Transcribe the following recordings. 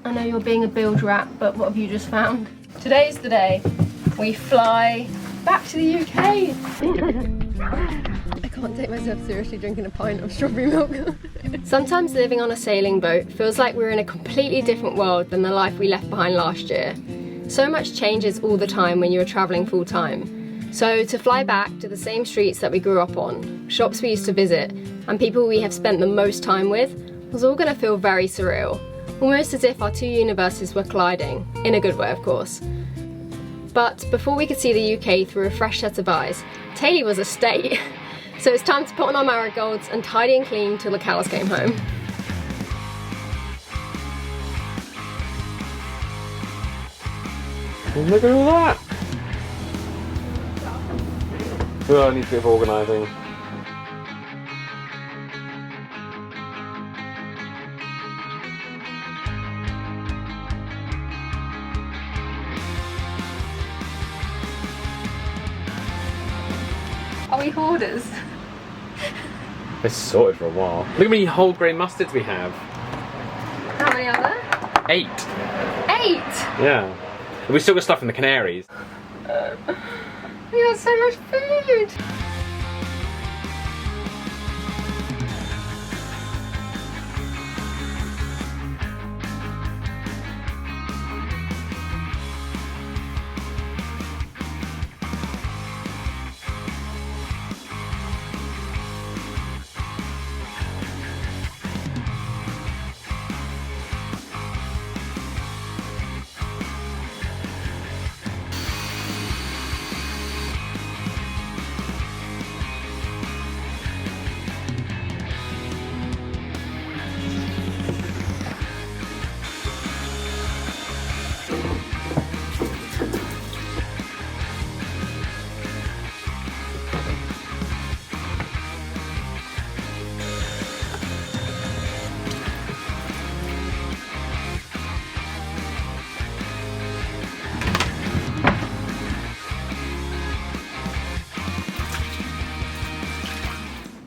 I know you're being a bilge rat, but what have you just found? Today's the day we fly back to the UK. I can't take myself seriously drinking a pint of strawberry milk. Sometimes living on a sailing boat feels like we're in a completely different world than the life we left behind last year. So much changes all the time when you're travelling full time. So to fly back to the same streets that we grew up on, shops we used to visit, and people we have spent the most time with, was all going to feel very surreal. Almost as if our two universes were colliding, in a good way of course. But before we could see the UK through a fresh set of eyes, Tay-Lee was a state. So it's time to put on our marigolds and tidy and clean till the cows came home. Look at all that! Oh, I need a bit of organising. Are we hoarders? It's sorted for a while. Look how many whole grain mustards we have. How many are there? 8. 8? Yeah. We still got stuff in the Canaries. We got so much food!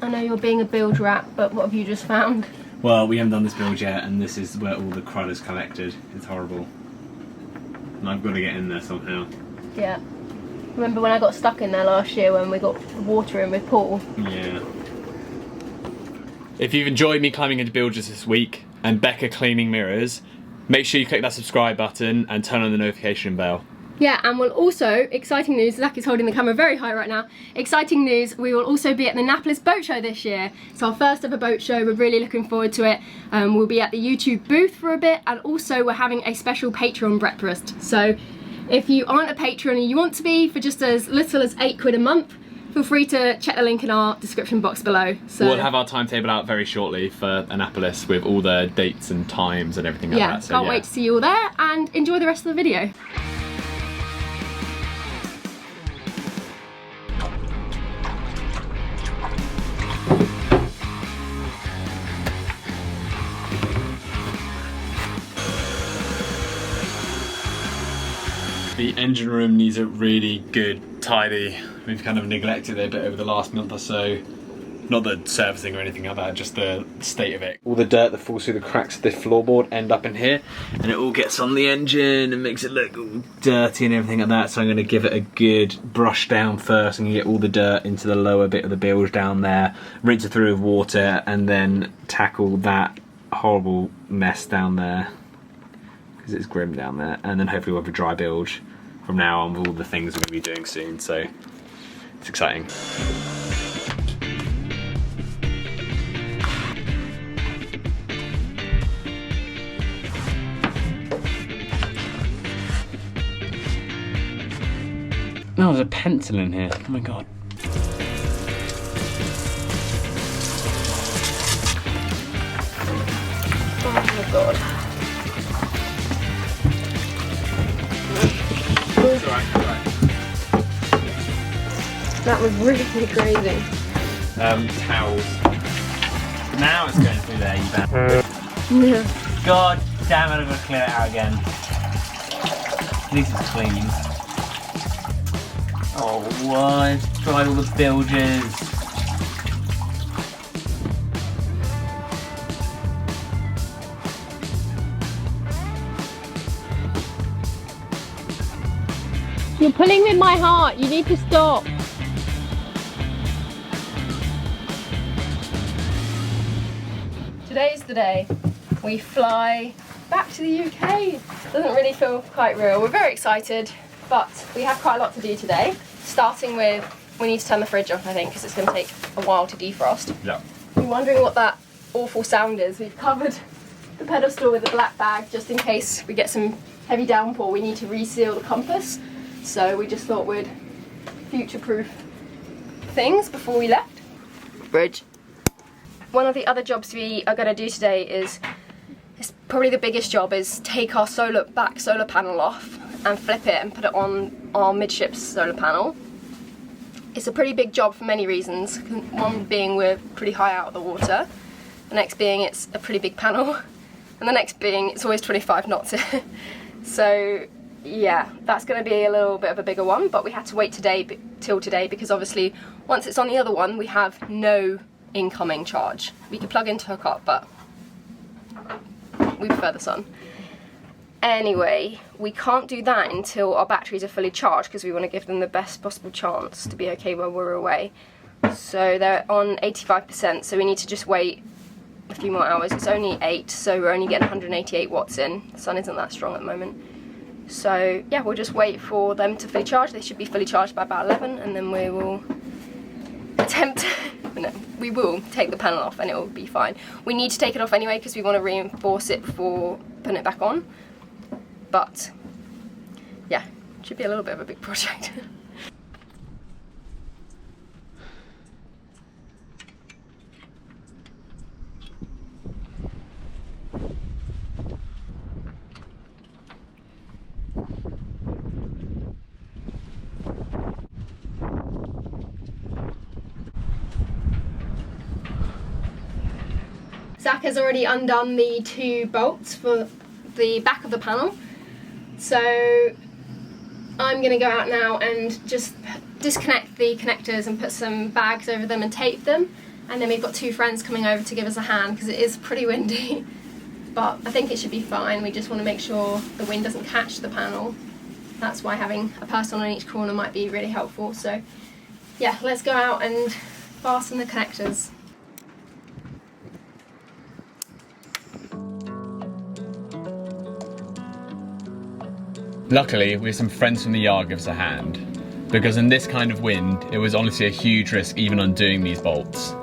I know you're being a bilge rat, but what have you just found? Well, we haven't done this build yet, and this is where all the crud is collected. It's horrible. And I've got to get in there somehow. Yeah. Remember when I got stuck in there last year when we got water in with Paul? Yeah. If you've enjoyed me climbing into bilges this week, and Becca cleaning mirrors, make sure you click that subscribe button and turn on the notification bell. Yeah, and we'll also, exciting news, Zach is holding the camera very high right now, exciting news, we will also be at the Annapolis Boat Show this year. It's our first ever boat show, we're really looking forward to it. We'll be at the YouTube booth for a bit, and also we're having a special Patreon breakfast. So if you aren't a patron and you want to be for just as little as £8 a month, feel free to check the link in our description box below. So we'll have our timetable out very shortly for Annapolis with all the dates and times and everything like that. So can't wait to see you all there, and enjoy the rest of the video. The engine room needs a really good tidy. We've kind of neglected it a bit over the last month or so. Not the servicing or anything like that, just the state of it. All the dirt that falls through the cracks of the floorboard end up in here, and it all gets on the engine and makes it look all dirty and everything like that. So I'm going to give it a good brush down first and get all the dirt into the lower bit of the bilge down there, rinse it through with water, and then tackle that horrible mess down there, because it's grim down there. And then hopefully we'll have a dry bilge from now on with all the things we're going to be doing soon. So it's exciting. No, there's a pencil in here. Oh my god. Oh my god. It's alright, it's alright. That was really crazy. Towels. Now it's going through there, you bet. Yeah. God damn it, I'm gonna clear it out again. At least it's clean. Oh, what? I've tried all the bilges. You're pulling with my heart, you need to stop. Today's the day we fly back to the UK. Doesn't really feel quite real. We're very excited, but we have quite a lot to do today. Starting with, we need to turn the fridge off, I think, because it's going to take a while to defrost. Yeah. You're wondering what that awful sound is. We've covered the pedestal with a black bag just in case we get some heavy downpour. We need to reseal the compass, so we just thought we'd future-proof things before we left. Bridge. One of the other jobs we are going to do today is probably the biggest job, is take our back solar panel off and flip it and put it on our midships solar panel. It's a pretty big job for many reasons. One being we're pretty high out of the water, the next being it's a pretty big panel, and the next being it's always 25 knots. So yeah, that's going to be a little bit of a bigger one, but we had to wait till today because obviously once it's on the other one we have no incoming charge. We could plug in to hook up, but we prefer the sun. Anyway, we can't do that until our batteries are fully charged because we want to give them the best possible chance to be okay while we're away. So they're on 85%, so we need to just wait a few more hours. It's only 8, so we're only getting 188 watts in. The sun isn't that strong at the moment. So yeah, we'll just wait for them to fully charge. They should be fully charged by about 11, and then we will attempt no, we will take the panel off and it will be fine. We need to take it off anyway because we want to reinforce it before putting it back on. But yeah, it should be a little bit of a big project. Zach has already undone the 2 bolts for the back of the panel, so I'm going to go out now and just disconnect the connectors and put some bags over them and tape them, and then we've got 2 friends coming over to give us a hand because it is pretty windy, but I think it should be fine. We just want to make sure the wind doesn't catch the panel. That's why having a person on each corner might be really helpful. So yeah, let's go out and fasten the connectors. Luckily, we have some friends from the yard give us a hand, because in this kind of wind, it was honestly a huge risk even undoing these bolts.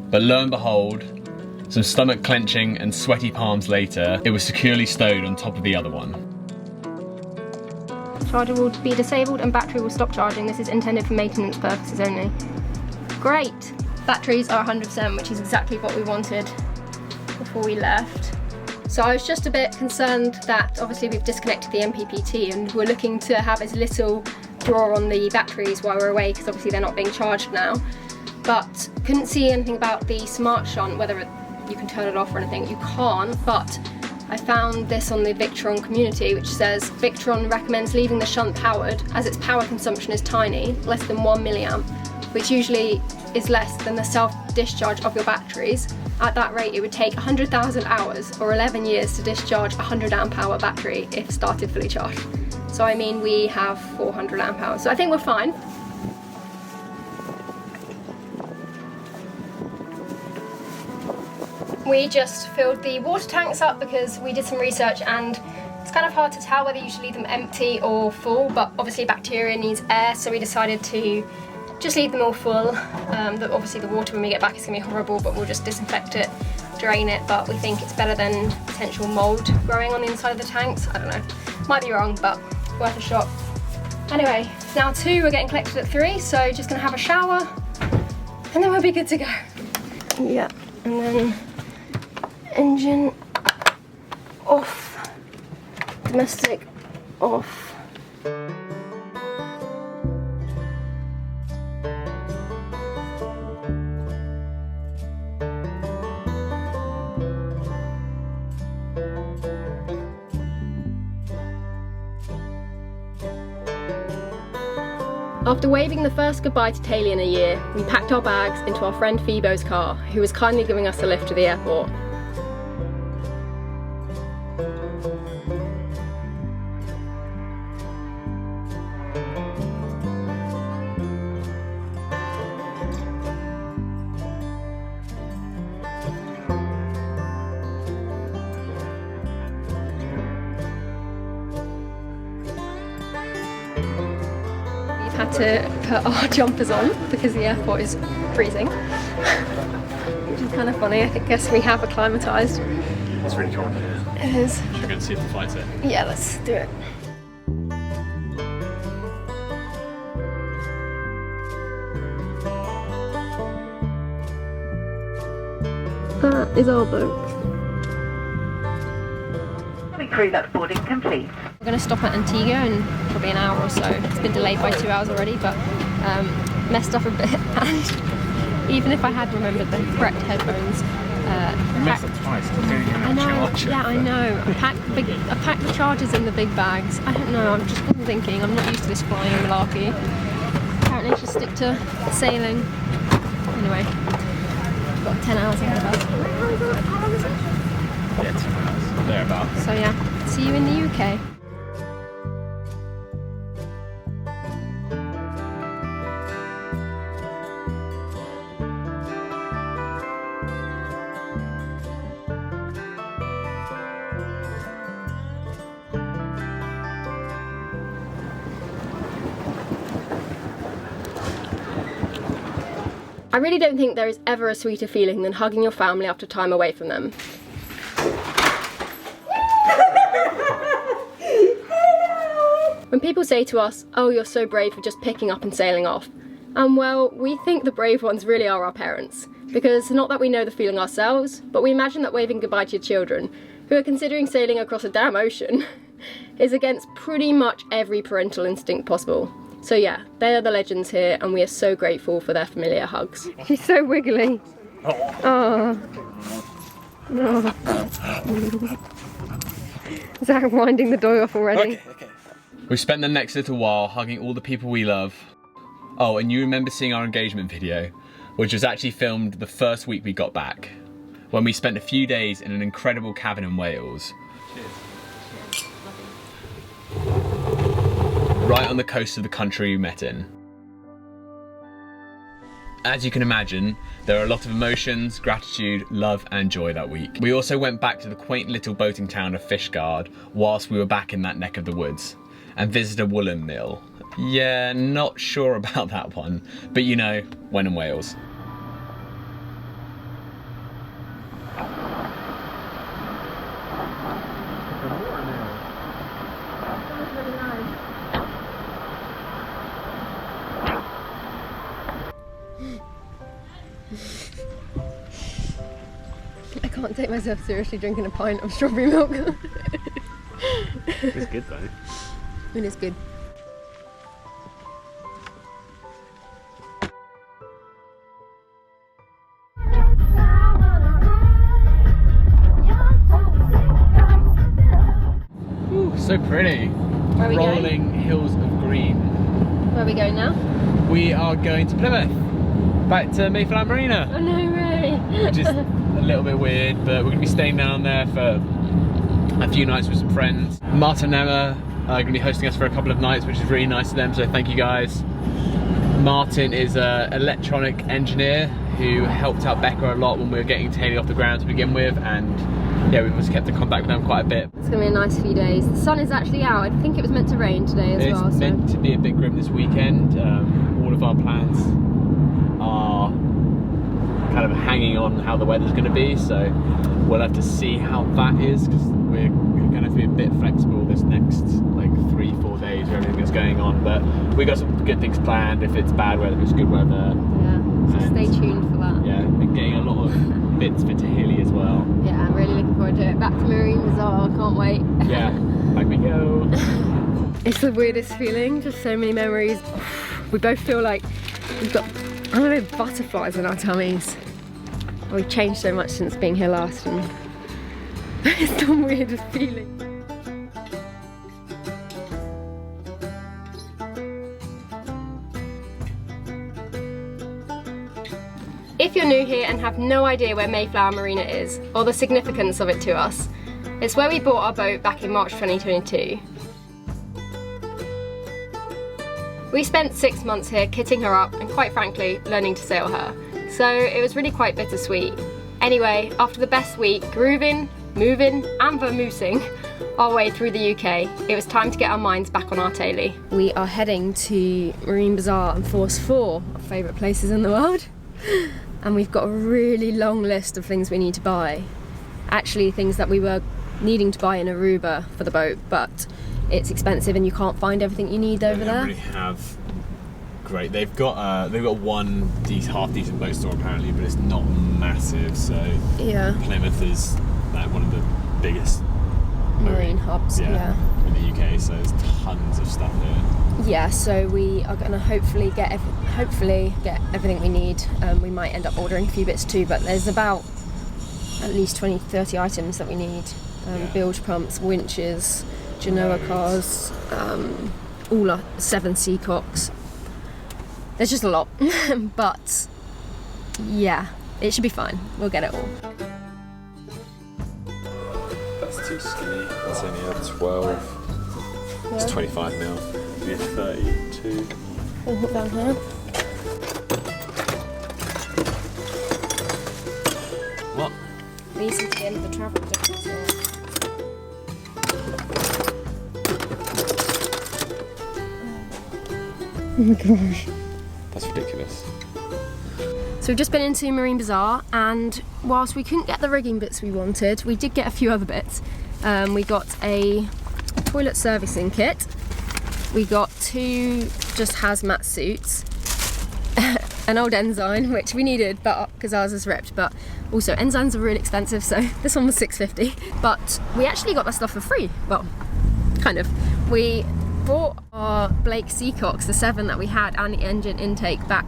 But lo and behold, some stomach clenching and sweaty palms later, it was securely stowed on top of the other one. Charger will be disabled and battery will stop charging. This is intended for maintenance purposes only. Great! Batteries are 100%, which is exactly what we wanted before we left. So I was just a bit concerned that obviously we've disconnected the MPPT and we're looking to have as little draw on the batteries while we're away because obviously they're not being charged now. But couldn't see anything about the smart shunt, whether you can turn it off or anything. You can't, but I found this on the Victron community which says Victron recommends leaving the shunt powered as its power consumption is tiny, less than 1 milliamp, which usually is less than the self-discharge of your batteries. At that rate, it would take 100,000 hours or 11 years to discharge a 100 amp hour battery if started fully charged. So I mean, we have 400 amp hours, so I think we're fine. We just filled the water tanks up because we did some research and it's kind of hard to tell whether you should leave them empty or full, but obviously bacteria needs air, so we decided to just leave them all full. Obviously the water when we get back is going to be horrible, but we'll just disinfect it, drain it, but we think it's better than potential mould growing on the inside of the tanks. I don't know, might be wrong, but worth a shot. Anyway, it's now 2, we're getting collected at 3, so just going to have a shower and then we'll be good to go. Yeah, and then engine off, domestic off. After waving the first goodbye to Tay-Lee in a year, we packed our bags into our friend Phoebo's car, who was kindly giving us a lift to the airport. had to put our jumpers on because the airport is freezing. Which is kind of funny. I guess we have acclimatised. It's really cold. It is. Should we go and see if the flight's in? Yeah, let's do it. That is our boat. Crew that's boarding complete. We're going to stop at Antigua in probably an hour or so. It's been delayed by 2 hours already, but messed up a bit. And even if I had remembered the correct headphones, We messed up twice. I know. Yeah, I know. I packed the chargers in the big bags. I don't know. I'm just thinking. I'm not used to this flying malarkey. Apparently, I should stick to sailing. Anyway, we've got 10 hours ahead of us. How long is it? Yeah, 2 hours. Thereabouts. So yeah, see you in the UK. I really don't think there is ever a sweeter feeling than hugging your family after time away from them. When people say to us, "Oh, you're so brave for just picking up and sailing off," well, we think the brave ones really are our parents. Because not that we know the feeling ourselves, but we imagine that waving goodbye to your children, who are considering sailing across a damn ocean, is against pretty much every parental instinct possible. So yeah, they are the legends here, and we are so grateful for their familiar hugs. She's so wiggly. Oh. No. Zach winding the dog off already. Okay. We spent the next little while hugging all the people we love. Oh, and you remember seeing our engagement video, which was actually filmed the first week we got back, when we spent a few days in an incredible cabin in Wales. Right on the coast of the country we met in. As you can imagine, there are a lot of emotions, gratitude, love and joy that week. We also went back to the quaint little boating town of Fishguard whilst we were back in that neck of the woods, and visited a woolen mill. Yeah, not sure about that one, but you know, when in Wales. I can't take myself seriously drinking a pint of strawberry milk. It's good though. It is good. Ooh, so pretty. Where are we going? Rolling hills of green. Where are we going now? We are going to Plymouth. Back to Mayflower Marina. Oh no way! Which is a little bit weird, but we're going to be staying down there for a few nights with some friends. Martin and Emma are going to be hosting us for a couple of nights, which is really nice of them, so thank you guys. Martin is an electronic engineer who helped out Becca a lot when we were getting Tay-Lee off the ground to begin with, and yeah, we've just kept in contact with them quite a bit. It's going to be a nice few days. The sun is actually out. I think it was meant to rain today as well. It's meant to be a bit grim this weekend. All of our plans are kind of hanging on how the weather's going to be, so we'll have to see how that is, because we're going to be a bit flexible this next like 3-4 days with everything that's going on, but we got some good things planned if it's bad weather, if it's good weather. Yeah, so stay tuned for that. Yeah, we're getting a lot of bits for Tay-Lee as well. Yeah, I'm really looking forward to it. Back to Marine Bazaar, can't wait. Yeah, back we go. It's the weirdest feeling, just so many memories. We both feel like we've got, I don't know, butterflies in our tummies. We've changed so much since being here last, and it's the weirdest feeling. If you're new here and have no idea where Mayflower Marina is, or the significance of it to us, it's where we bought our boat back in March 2022. We spent 6 months here kitting her up and, quite frankly, learning to sail her. So it was really quite bittersweet. Anyway, after the best week, grooving, moving and vamoosing our way through the UK, it was time to get our minds back on our Tay-Lee. We are heading to Marine Bazaar and Force 4, our favourite places in the world. And we've got a really long list of things we need to buy. Actually, things that we were needing to buy in Aruba for the boat, but it's expensive and you can't find everything you need over there. They don't really have great. They've got one half decent boat store apparently, but it's not massive. So yeah, Plymouth is like one of the biggest marine hubs. Yeah, in the UK. So there's tons of stuff there. Yeah, so we are going to hopefully get everything we need. We might end up ordering a few bits too, but there's about at least 20-30 items that we need. Bilge pumps, winches, Genoa cars, all our 7 seacocks. There's just a lot, but yeah, it should be fine. We'll get it all. That's too skinny. That's only a 12. Yeah. It's 25 mil. Maybe a 32. I'll put down here. What? These are the end of the travel difference. Oh my gosh. That's ridiculous. So we've just been into Marine Bazaar, and whilst we couldn't get the rigging bits we wanted, we did get a few other bits. We got a toilet servicing kit. We got 2 just hazmat suits, an old ensign, which we needed because ours is ripped, but also ensigns are really expensive, so this one was $6.50. But we actually got that stuff for free. Well, kind of. We bought our Blake Seacocks, the 7 that we had, and the engine intake back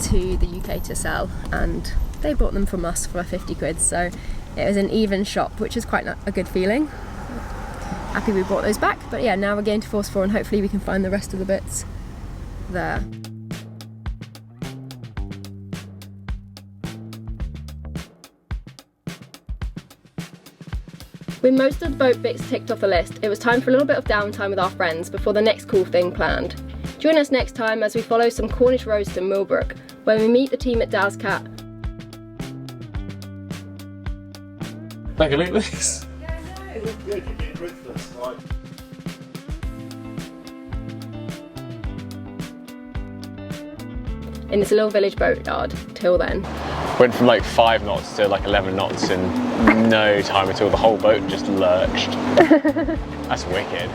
to the UK to sell, and they bought them from us for 50 quid, so it was an even shop, which is quite a good feeling. Happy we brought those back, but yeah, now we're going to Force 4 and hopefully we can find the rest of the bits there. With most of the boat bits ticked off the list, it was time for a little bit of downtime with our friends before the next cool thing planned. Join us next time as we follow some Cornish roast in Millbrook, where we meet the team at Daz Cat. Like, look at this. In this little village boatyard till then. Went from like 5 knots to like 11 knots in no time at all. The whole boat just lurched. That's wicked.